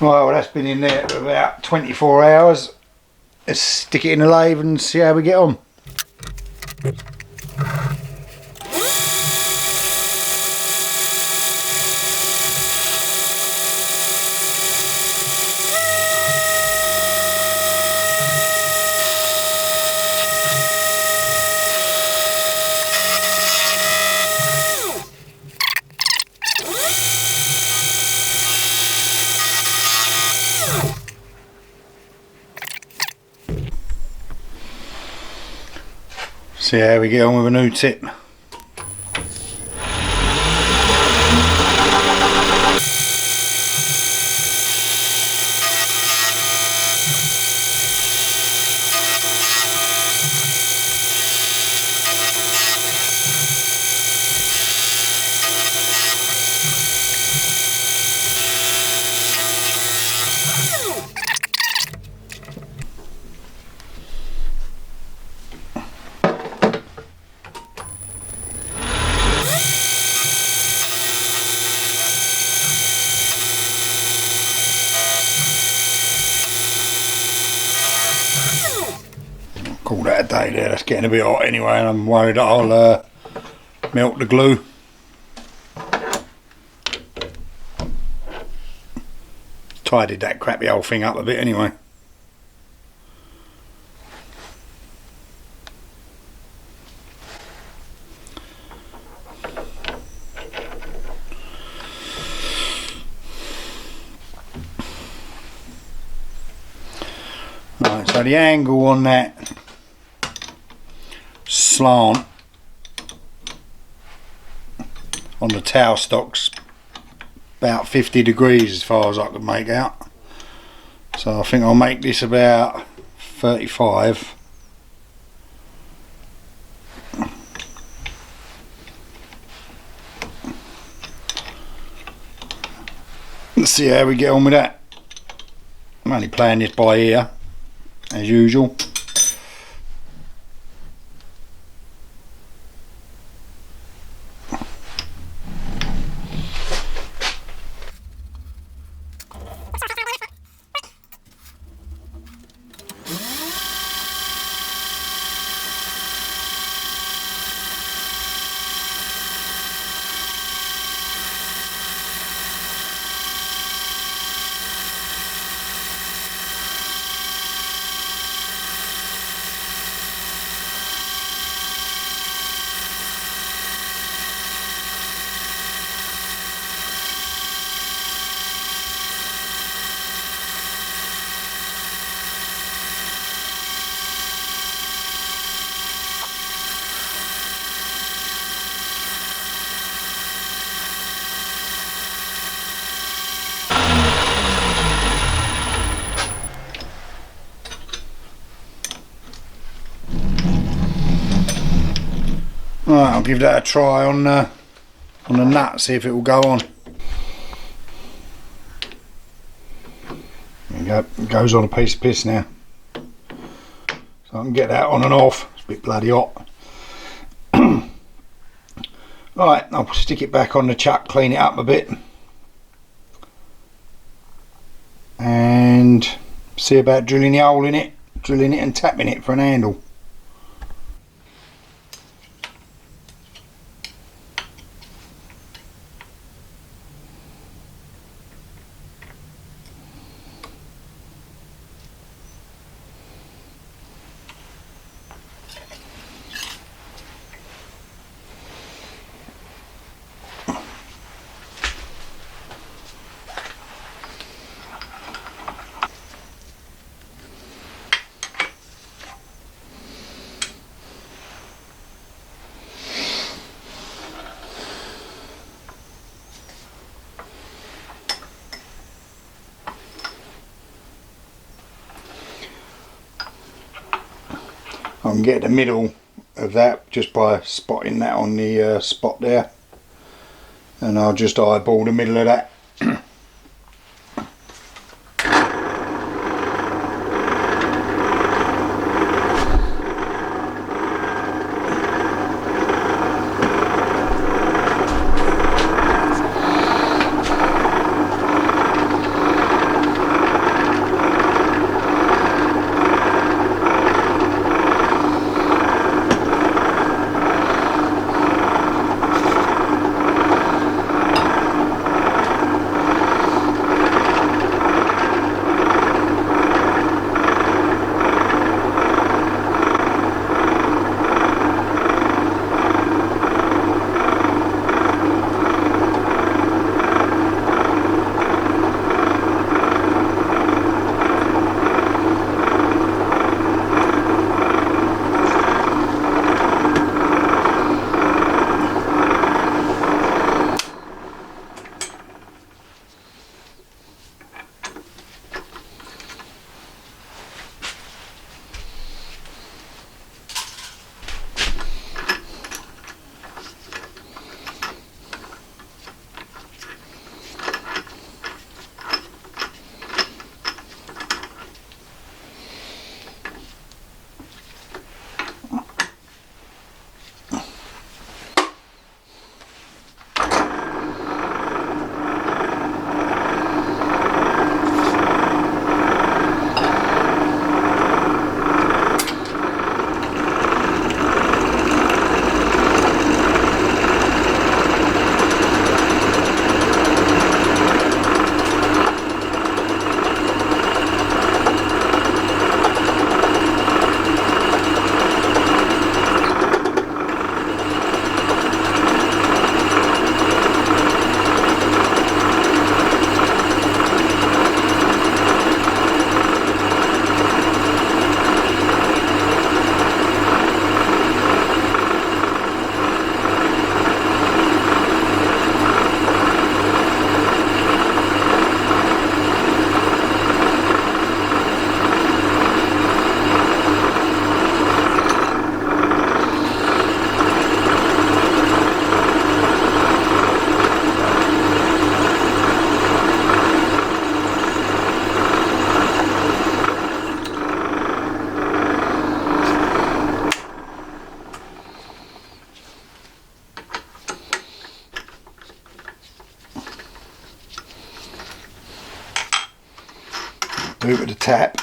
Well, that's been in there for about 24 hours. Let's stick it in the lathe and see how we get on. See how we get on with a new tip. Call that a day there, that's getting a bit hot anyway, and I'm worried that I'll melt the glue. Tidied that crappy old thing up a bit anyway. Right, so the angle on that slant on the tailstock's about 50 degrees as far as I can make out, so I think I'll make this about 35. Let's see how we get on with that. I'm only playing this by ear as usual. Right, I'll give that a try on the nut, see if it will go on. There you go, it goes on a piece of piss now. So I can get that on and off, it's a bit bloody hot. Right, I'll stick it back on the chuck, clean it up a bit. And see about drilling the hole in it, and tapping it for an handle. I can get the middle of that just by spotting that on the spot there, and I'll just eyeball the middle of that. do with the tap.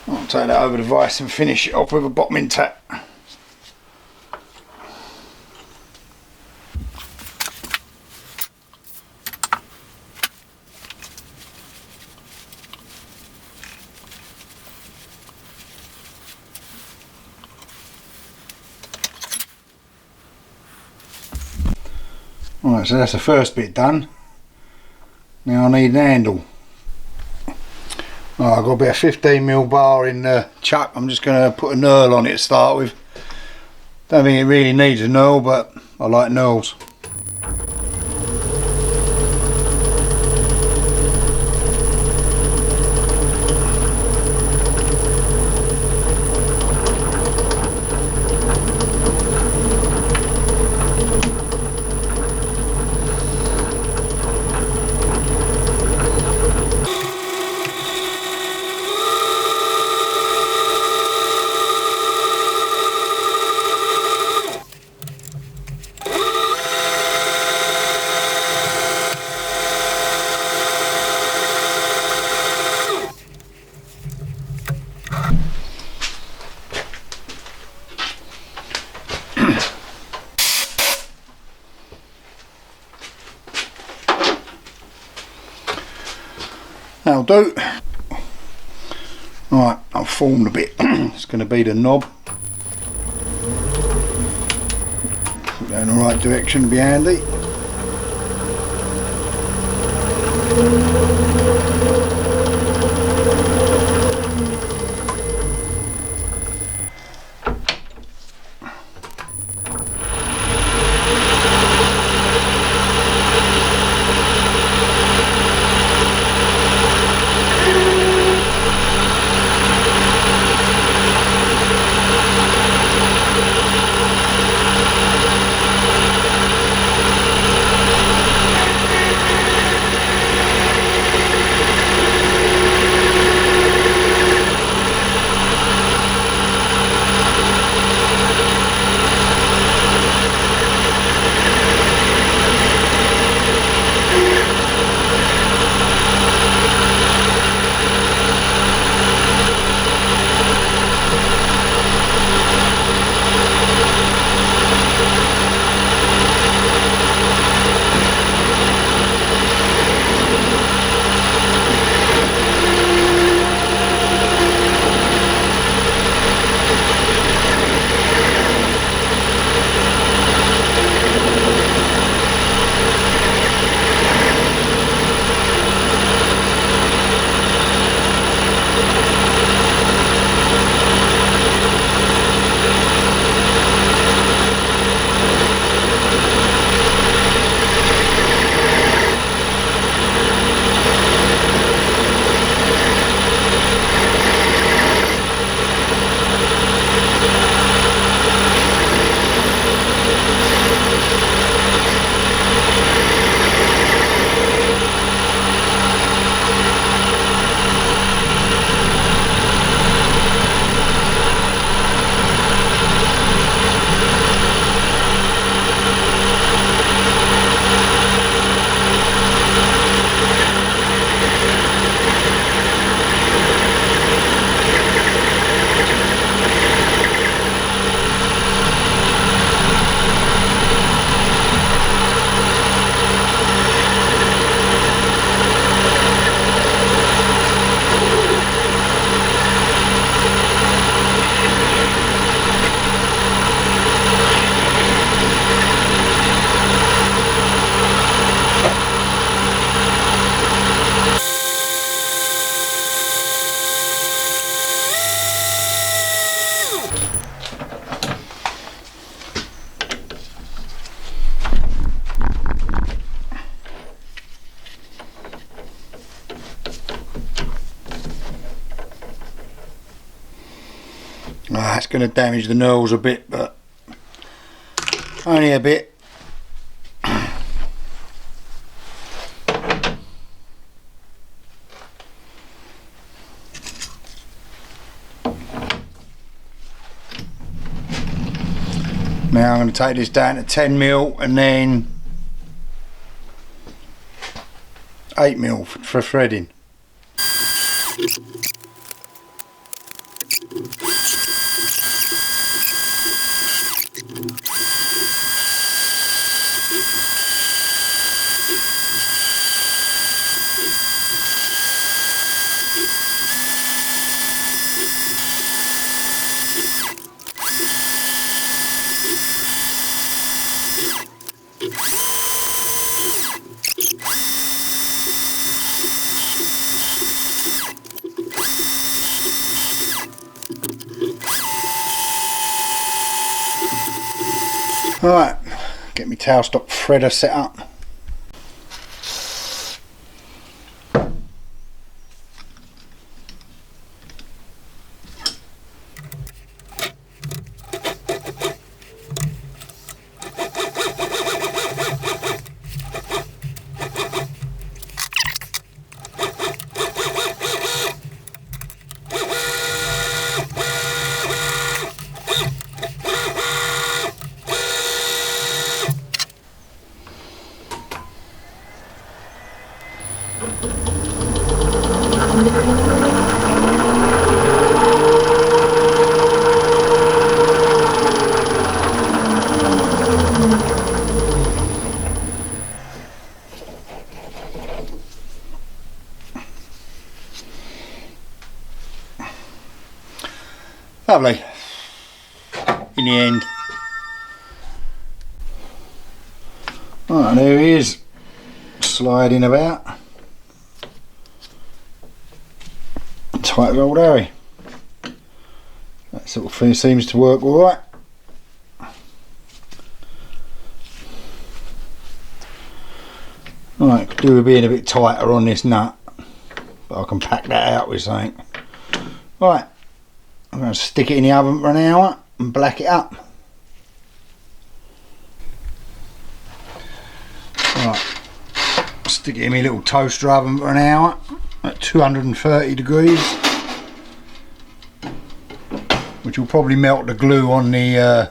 I'll take that over the vise and finish it off with a bottoming tap. Right, so that's the first bit done. Now I need an handle. Right, I've got about 15mm bar in the chuck. I'm just going to put a knurl on it to start with. Don't think it really needs a knurl, but I like knurls. That'll do. Right, I've formed a bit. It's going to be the knob. Go in the right direction, be handy. It's going to damage the knurls a bit, but only a bit. Now I'm going to take this down to 10mm and then 8mm for threading. Alright, get my tailstock threader set up. Lovely. In the end. Right, there he is, sliding about. Tight as old Harry. That sort of thing seems to work alright. Right, could do with being a bit tighter on this nut, but I can pack that out with something. Right, I'm going to stick it in the oven for an hour and black it up. Right, stick it in my little toaster oven for an hour at 230 degrees, which will probably melt the glue on the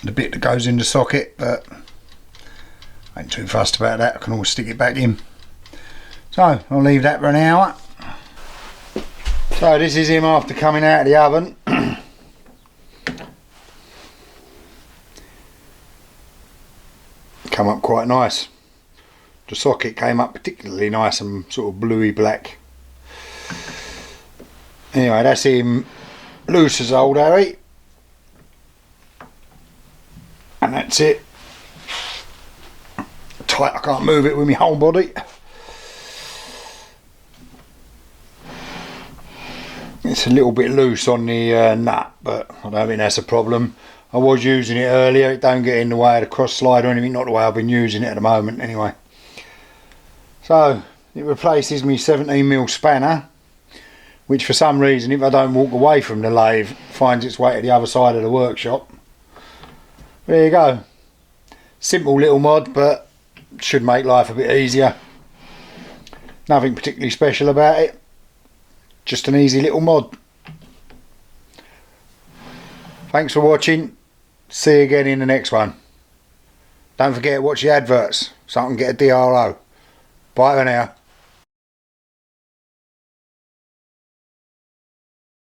bit that goes in the socket, but I ain't too fussed about that. I can always stick it back in. So I'll leave that for an hour. So this is him after coming out of the oven. Come up quite nice. The socket came up particularly nice and sort of bluey black. Anyway, that's him loose as old Harry. And that's it. Tight, I can't move it with my whole body. It's a little bit loose on the nut, but I don't think that's a problem. I was using it earlier, it don't get in the way of the cross slide or anything, not the way I've been using it at the moment anyway. So it replaces my 17mm spanner, which for some reason, if I don't walk away from the lathe, finds its way to the other side of the workshop. There you go. Simple little mod, but should make life a bit easier. Nothing particularly special about it. Just an easy little mod. Thanks for watching. See you again in the next one. Don't forget to watch the adverts so I can get a DRO. Bye for now.